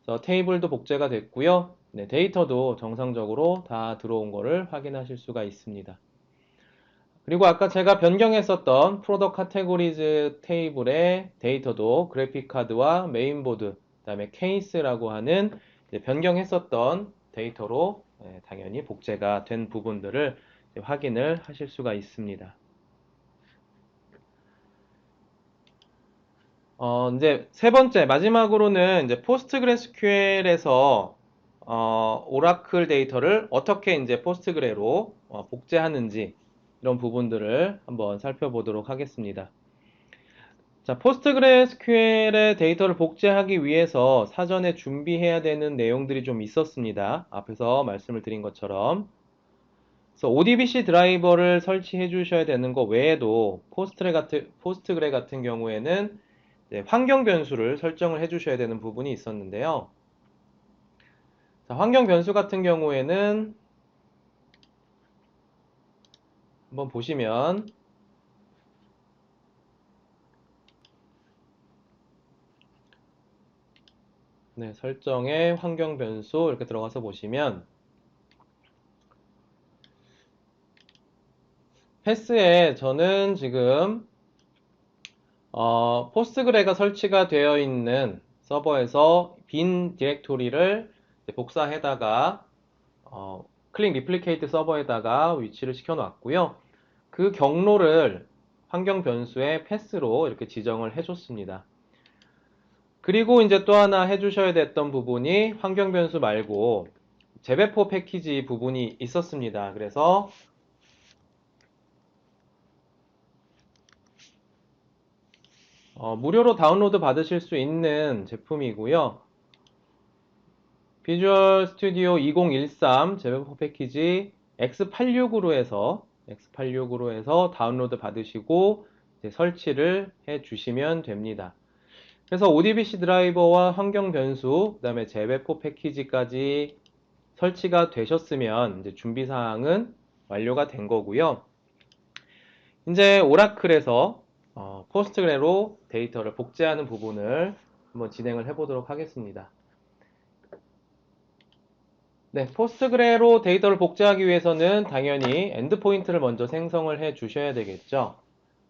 S1: 그래서 테이블도 복제가 됐고요. 네, 데이터도 정상적으로 다 들어온 것을 확인하실 수가 있습니다. 그리고 아까 제가 변경했었던 프로덕트 카테고리즈 테이블의 데이터도 그래픽 카드와 메인보드, 그 다음에 케이스라고 하는 변경했었던 데이터로 당연히 복제가 된 부분들을 확인을 하실 수가 있습니다. 이제 세 번째, 마지막으로는 이제 포스트그레스QL에서 오라클 데이터를 어떻게 이제 포스트그레로 복제하는지 이런 부분들을 한번 살펴보도록 하겠습니다. 자, 포스트그레스QL의 데이터를 복제하기 위해서 사전에 준비해야 되는 내용들이 좀 있었습니다. 앞에서 말씀을 드린 것처럼. 그래서 ODBC 드라이버를 설치해 주셔야 되는 거 외에도 포스트그레 같은 경우에는 환경 변수를 설정을 해 주셔야 되는 부분이 있었는데요. 자, 환경 변수 같은 경우에는 한번 보시면 네, 설정에 환경 변수 이렇게 들어가서 보시면 패스에 저는 지금 포스트그레가 설치가 되어 있는 서버에서 빈 디렉토리를 복사해다가 클릭 리플리케이트 서버에다가 위치를 시켜 놨고요. 그 경로를 환경 변수의 패스로 이렇게 지정을 해줬습니다. 그리고 이제 또 하나 해주셔야 됐던 부분이 환경 변수 말고 재배포 패키지 부분이 있었습니다. 그래서 무료로 다운로드 받으실 수 있는 제품이고요. 비주얼 스튜디오 2013 재배포 패키지 X86으로 해서 다운로드 받으시고 설치를 해 주시면 됩니다. 그래서 ODBC 드라이버와 환경 변수, 그 다음에 재배포 패키지까지 설치가 되셨으면 이제 준비 사항은 완료가 된 거고요. 이제 오라클에서 포스트그레로 데이터를 복제하는 부분을 한번 진행을 해보도록 하겠습니다. 네, 포스트그레로 데이터를 복제하기 위해서는 당연히 엔드포인트를 먼저 생성을 해 주셔야 되겠죠.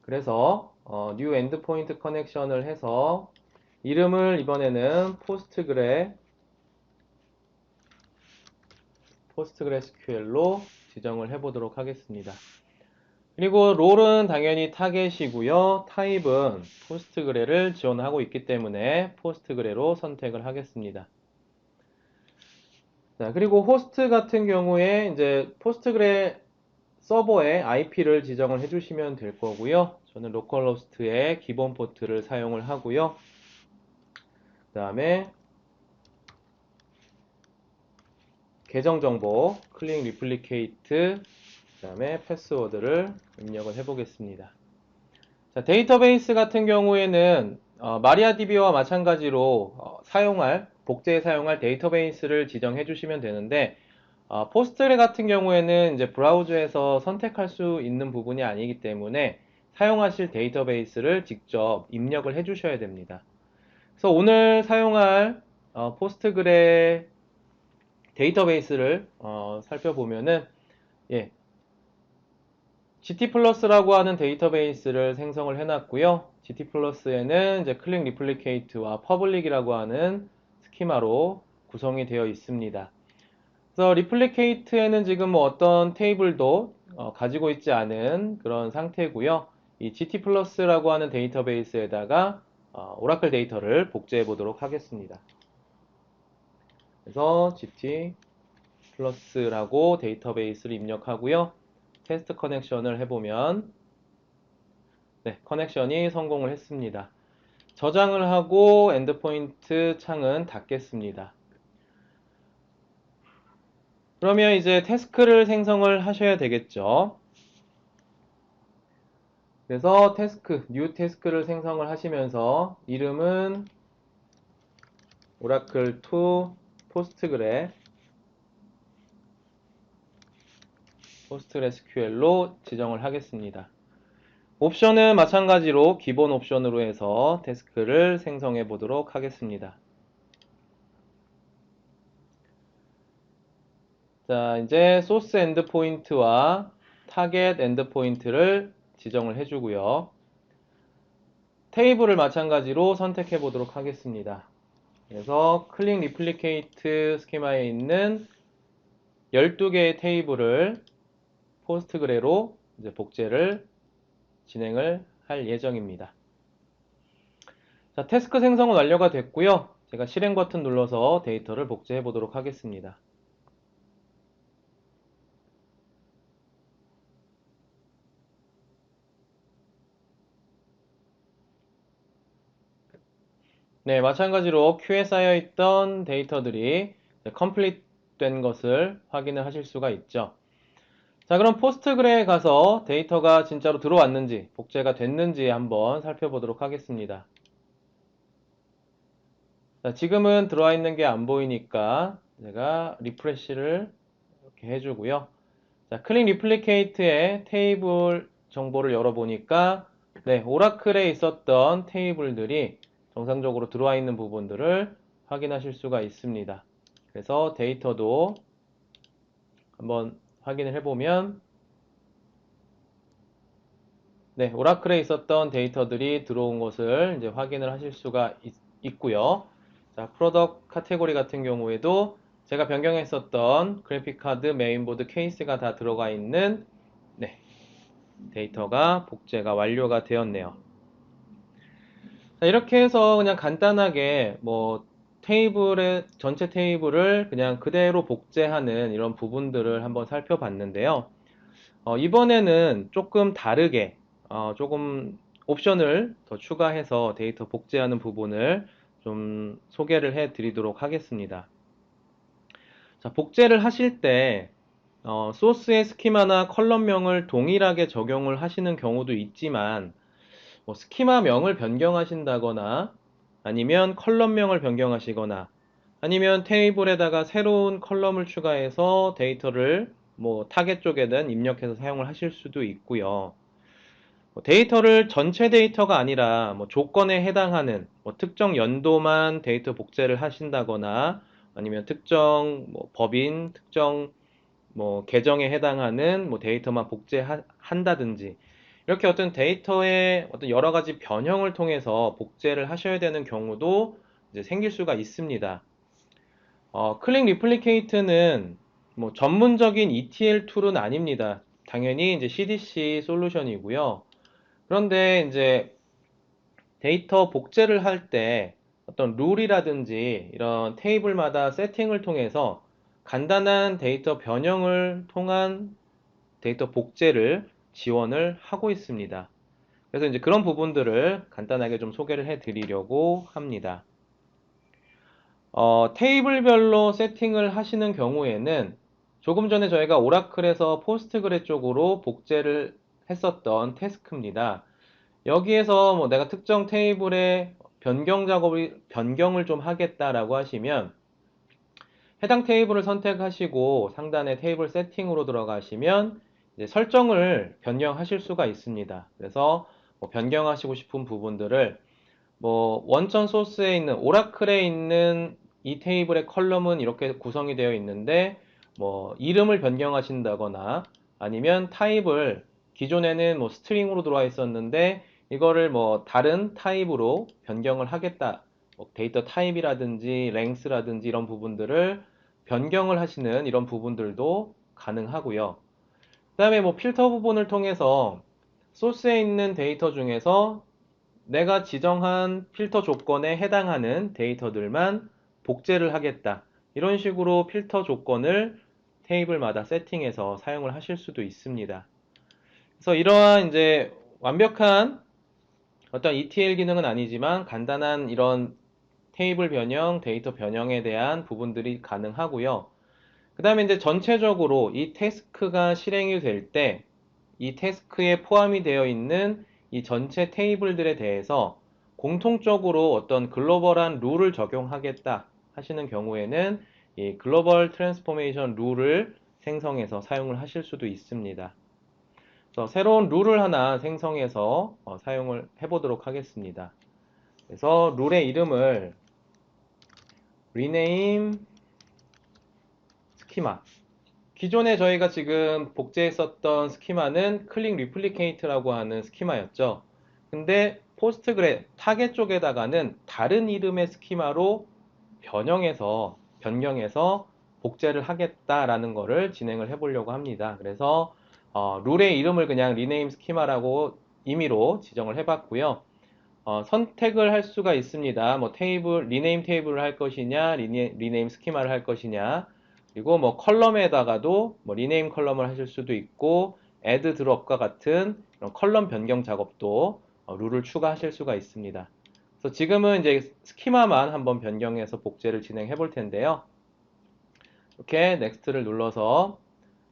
S1: 그래서 new endpoint connection을 해서 이름을 이번에는 PostgreSQL로 지정을 해보도록 하겠습니다. 그리고 롤은 당연히 타겟이고요. 타입은 포스트그레를 지원하고 있기 때문에 포스트그레로 선택을 하겠습니다. 자, 그리고 호스트 같은 경우에 이제 포스트그레 서버의 IP를 지정을 해주시면 될 거고요. 저는 로컬호스트의 기본 포트를 사용을 하고요. 그 다음에 계정 정보, 클릭 리플리케이트, 그 다음에 패스워드를 입력을 해보겠습니다. 자, 데이터베이스 같은 경우에는 마리아DB와 마찬가지로 복제에 사용할 데이터베이스를 지정해 주시면 되는데 포스트그레 같은 경우에는 이제 브라우저에서 선택할 수 있는 부분이 아니기 때문에 사용하실 데이터베이스를 직접 입력을 해 주셔야 됩니다. 그래서 오늘 사용할 포스트그레 데이터베이스를 살펴보면은 예, GT+라고 하는 데이터베이스를 생성을 해놨고요. GT+에는 이제 클릭 리플리케이트와 퍼블릭이라고 하는 스키마로 구성이 되어 있습니다. 그래서 리플리케이트에는 지금 뭐 어떤 테이블도 가지고 있지 않은 그런 상태고요. 이 GT+라고 하는 데이터베이스에다가 오라클 데이터를 복제해 보도록 하겠습니다. 그래서 GT+라고 데이터베이스를 입력하고요. 테스트 커넥션을 해보면 네, 커넥션이 성공을 했습니다. 저장을 하고 엔드포인트 창은 닫겠습니다. 그러면 이제 태스크를 생성을 하셔야 되겠죠. 그래서 new 태스크를 생성을 하시면서 이름은 오라클 to PostgreSQL로 지정을 하겠습니다. 옵션은 마찬가지로 기본 옵션으로 해서 태스크를 생성해 보도록 하겠습니다. 자, 이제 소스 엔드포인트와 타겟 엔드포인트를 지정을 해주고요. 테이블을 마찬가지로 선택해 보도록 하겠습니다. 그래서 클릭 리플리케이트 스키마에 있는 12개의 테이블을 포스트그레로 이제 복제를 진행을 할 예정입니다. 자, 태스크 생성은 완료가 됐고요. 제가 실행 버튼 눌러서 데이터를 복제해 보도록 하겠습니다. 네, 마찬가지로 큐에 쌓여있던 데이터들이 컴플리트 된 것을 확인을 하실 수가 있죠. 자, 그럼 포스트그레에 가서 데이터가 진짜로 들어왔는지, 복제가 됐는지 한번 살펴보도록 하겠습니다. 자, 지금은 들어와 있는 게 안 보이니까 제가 리프레시를 이렇게 해주고요. 자, 클릭 리플리케이트의 테이블 정보를 열어보니까 네, 오라클에 있었던 테이블들이 정상적으로 들어와 있는 부분들을 확인하실 수가 있습니다. 그래서 데이터도 한번 확인을 해보면 네, 오라클에 있었던 데이터들이 들어온 것을 이제 확인을 하실 수가 있고요. 자, 프로덕트 카테고리 같은 경우에도 제가 변경했었던 그래픽카드, 메인보드, 케이스가 다 들어가 있는 네, 데이터가 복제가 완료가 되었네요. 자, 이렇게 해서 그냥 간단하게 뭐 전체 테이블을 그냥 그대로 복제하는 이런 부분들을 한번 살펴봤는데요. 이번에는 조금 다르게 조금 옵션을 더 추가해서 데이터 복제하는 부분을 좀 소개를 해 드리도록 하겠습니다. 자, 복제를 하실 때 소스의 스키마나 컬럼명을 동일하게 적용을 하시는 경우도 있지만 뭐 스키마명을 변경하신다거나 아니면 컬럼명을 변경하시거나 아니면 테이블에다가 새로운 컬럼을 추가해서 데이터를 뭐 타겟 쪽에는 입력해서 사용을 하실 수도 있고요. 데이터를 전체 데이터가 아니라 뭐 조건에 해당하는 뭐 특정 연도만 데이터 복제를 하신다거나 아니면 특정 뭐 법인, 특정 뭐 계정에 해당하는 뭐 데이터만 복제한다든지 이렇게 어떤 데이터의 어떤 여러 가지 변형을 통해서 복제를 하셔야 되는 경우도 이제 생길 수가 있습니다. 클릭 리플리케이트는 뭐 전문적인 ETL 툴은 아닙니다. 당연히 이제 CDC 솔루션이고요. 그런데 이제 데이터 복제를 할 때 어떤 룰이라든지 이런 테이블마다 세팅을 통해서 간단한 데이터 변형을 통한 데이터 복제를 지원을 하고 있습니다. 그래서 이제 그런 부분들을 간단하게 좀 소개를 해 드리려고 합니다. 테이블별로 세팅을 하시는 경우에는 조금 전에 저희가 오라클에서 포스트그레 쪽으로 복제를 했었던 태스크입니다. 여기에서 뭐 내가 특정 테이블에 변경을 좀 하겠다라고 하시면 해당 테이블을 선택하시고 상단에 테이블 세팅으로 들어가시면 이제 설정을 변경하실 수가 있습니다. 그래서 뭐 변경하시고 싶은 부분들을 뭐 원천 소스에 있는 오라클에 있는 이 테이블의 컬럼은 이렇게 구성이 되어 있는데 뭐 이름을 변경하신다거나 아니면 타입을 기존에는 뭐 스트링으로 들어와 있었는데 이거를 뭐 다른 타입으로 변경을 하겠다. 뭐 데이터 타입이라든지 랭스라든지 이런 부분들을 변경을 하시는 이런 부분들도 가능하고요. 그 다음에 뭐 필터 부분을 통해서 소스에 있는 데이터 중에서 내가 지정한 필터 조건에 해당하는 데이터들만 복제를 하겠다. 이런 식으로 필터 조건을 테이블마다 세팅해서 사용을 하실 수도 있습니다. 그래서 이러한 이제 완벽한 어떤 ETL 기능은 아니지만 간단한 이런 테이블 변형, 데이터 변형에 대한 부분들이 가능하고요. 그 다음에 이제 전체적으로 이 태스크가 실행이 될 때 이 태스크에 포함이 되어 있는 이 전체 테이블들에 대해서 공통적으로 어떤 글로벌한 룰을 적용하겠다 하시는 경우에는 이 글로벌 트랜스포메이션 룰을 생성해서 사용을 하실 수도 있습니다. 그래서 새로운 룰을 하나 생성해서 사용을 해보도록 하겠습니다. 그래서 룰의 이름을 rename 스키마. 기존에 저희가 지금 복제했었던 스키마는 클릭 리플리케이트라고 하는 스키마였죠. 근데 포스트그레 타겟 쪽에다가는 다른 이름의 스키마로 변경해서 복제를 하겠다라는 거를 진행을 해보려고 합니다. 그래서 룰의 이름을 그냥 리네임 스키마라고 임의로 지정을 해봤고요. 선택을 할 수가 있습니다. 뭐 리네임 테이블을 할 것이냐, 리네임 스키마를 할 것이냐, 그리고 뭐 컬럼에다가도 뭐 리네임 컬럼을 하실 수도 있고, 애드 드롭과 같은 이런 컬럼 변경 작업도 룰을 추가하실 수가 있습니다. 그래서 지금은 이제 스키마만 한번 변경해서 복제를 진행해 볼 텐데요. 이렇게 넥스트를 눌러서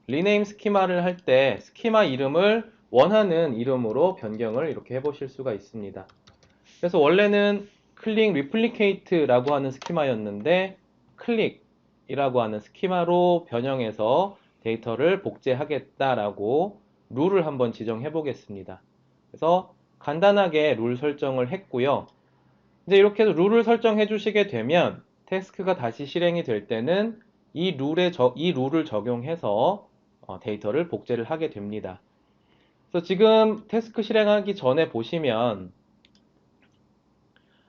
S1: 리네임 스키마를 할 때 스키마 이름을 원하는 이름으로 변경을 이렇게 해 보실 수가 있습니다. 그래서 원래는 클릭 리플리케이트라고 하는 스키마였는데 클릭이라고 하는 스키마로 변형해서 데이터를 복제하겠다라고 룰을 한번 지정해 보겠습니다. 그래서 간단하게 룰 설정을 했고요. 이제 이렇게 해서 룰을 설정해 주시게 되면 태스크가 다시 실행이 될 때는 이 룰을 적용해서 데이터를 복제를 하게 됩니다. 그래서 지금 태스크 실행하기 전에 보시면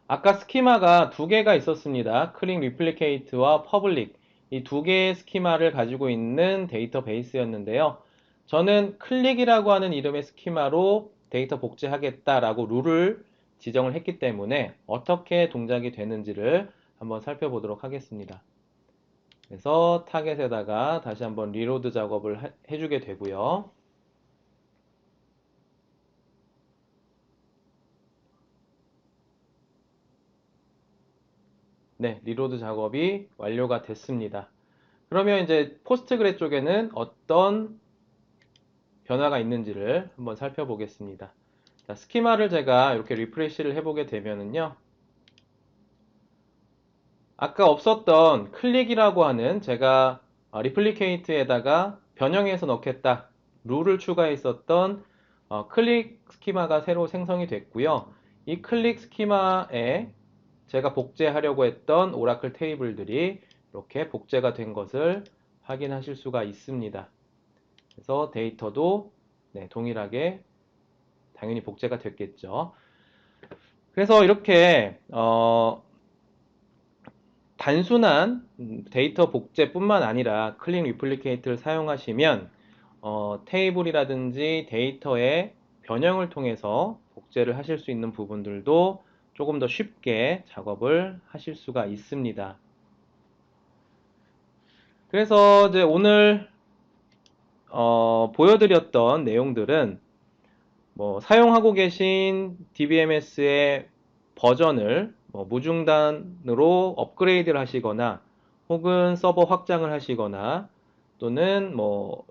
S1: 아까 스키마가 두 개가 있었습니다. 클릭 리플리케이트와 퍼블릭 이 두 개의 스키마를 가지고 있는 데이터베이스였는데요. 저는 클릭이라고 하는 이름의 스키마로 데이터 복제하겠다라고 룰을 지정을 했기 때문에 어떻게 동작이 되는지를 한번 살펴보도록 하겠습니다. 그래서 타겟에다가 다시 한번 리로드 작업을 해주게 되고요. 네, 리로드 작업이 완료가 됐습니다. 그러면 이제 포스트그레 쪽에는 어떤 변화가 있는지를 한번 살펴보겠습니다. 자, 스키마를 제가 이렇게 리프레시를 해보게 되면은요. 아까 없었던 클릭이라고 하는 제가 리플리케이트에다가 변형해서 넣겠다. 룰을 추가했었던 클릭 스키마가 새로 생성이 됐고요. 이 클릭 스키마에 제가 복제하려고 했던 오라클 테이블들이 이렇게 복제가 된 것을 확인하실 수가 있습니다. 그래서 데이터도 네, 동일하게 당연히 복제가 됐겠죠. 그래서 이렇게 단순한 데이터 복제뿐만 아니라 클릭 리플리케이트를 사용하시면 테이블이라든지 데이터의 변형을 통해서 복제를 하실 수 있는 부분들도 조금 더 쉽게 작업을 하실 수가 있습니다. 그래서 이제 오늘 보여드렸던 내용들은 뭐 사용하고 계신 DBMS의 버전을 뭐 무중단으로 업그레이드를 하시거나 혹은 서버 확장을 하시거나 또는 뭐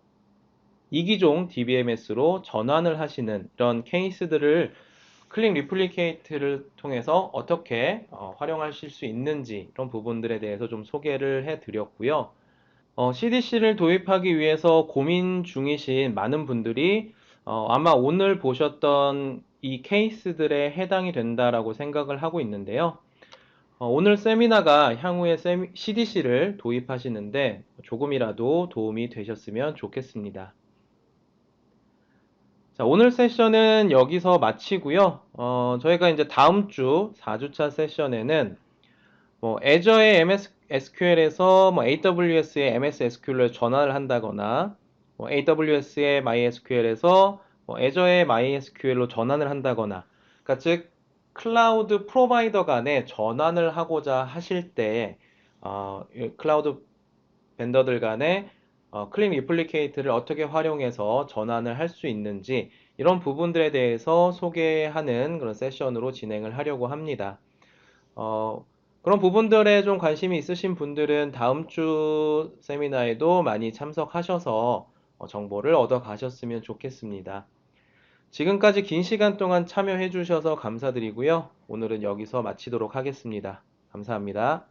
S1: 이기종 DBMS로 전환을 하시는 이런 케이스들을 클릭 리플리케이트를 통해서 어떻게 활용하실 수 있는지 이런 부분들에 대해서 좀 소개를 해 드렸고요. CDC를 도입하기 위해서 고민 중이신 많은 분들이 아마 오늘 보셨던 이 케이스들에 해당이 된다라고 생각을 하고 있는데요. 오늘 세미나가 향후에 CDC를 도입하시는데 조금이라도 도움이 되셨으면 좋겠습니다. 자, 오늘 세션은 여기서 마치고요. 저희가 이제 다음 주 4주차 세션에는 뭐 애저의 MS SQL에서 뭐 AWS의 MS SQL로 전환을 한다거나 뭐 AWS의 MySQL에서 뭐 애저의 MySQL로 전환을 한다거나 그러니까 즉 클라우드 프로바이더 간에 전환을 하고자 하실 때 클라우드 벤더들 간에 클릭 리플리케이트를 어떻게 활용해서 전환을 할 수 있는지 이런 부분들에 대해서 소개하는 그런 세션으로 진행을 하려고 합니다. 어, 그런 부분들에 좀 관심이 있으신 분들은 다음 주 세미나에도 많이 참석하셔서 정보를 얻어 가셨으면 좋겠습니다. 지금까지 긴 시간 동안 참여해 주셔서 감사드리고요. 오늘은 여기서 마치도록 하겠습니다. 감사합니다.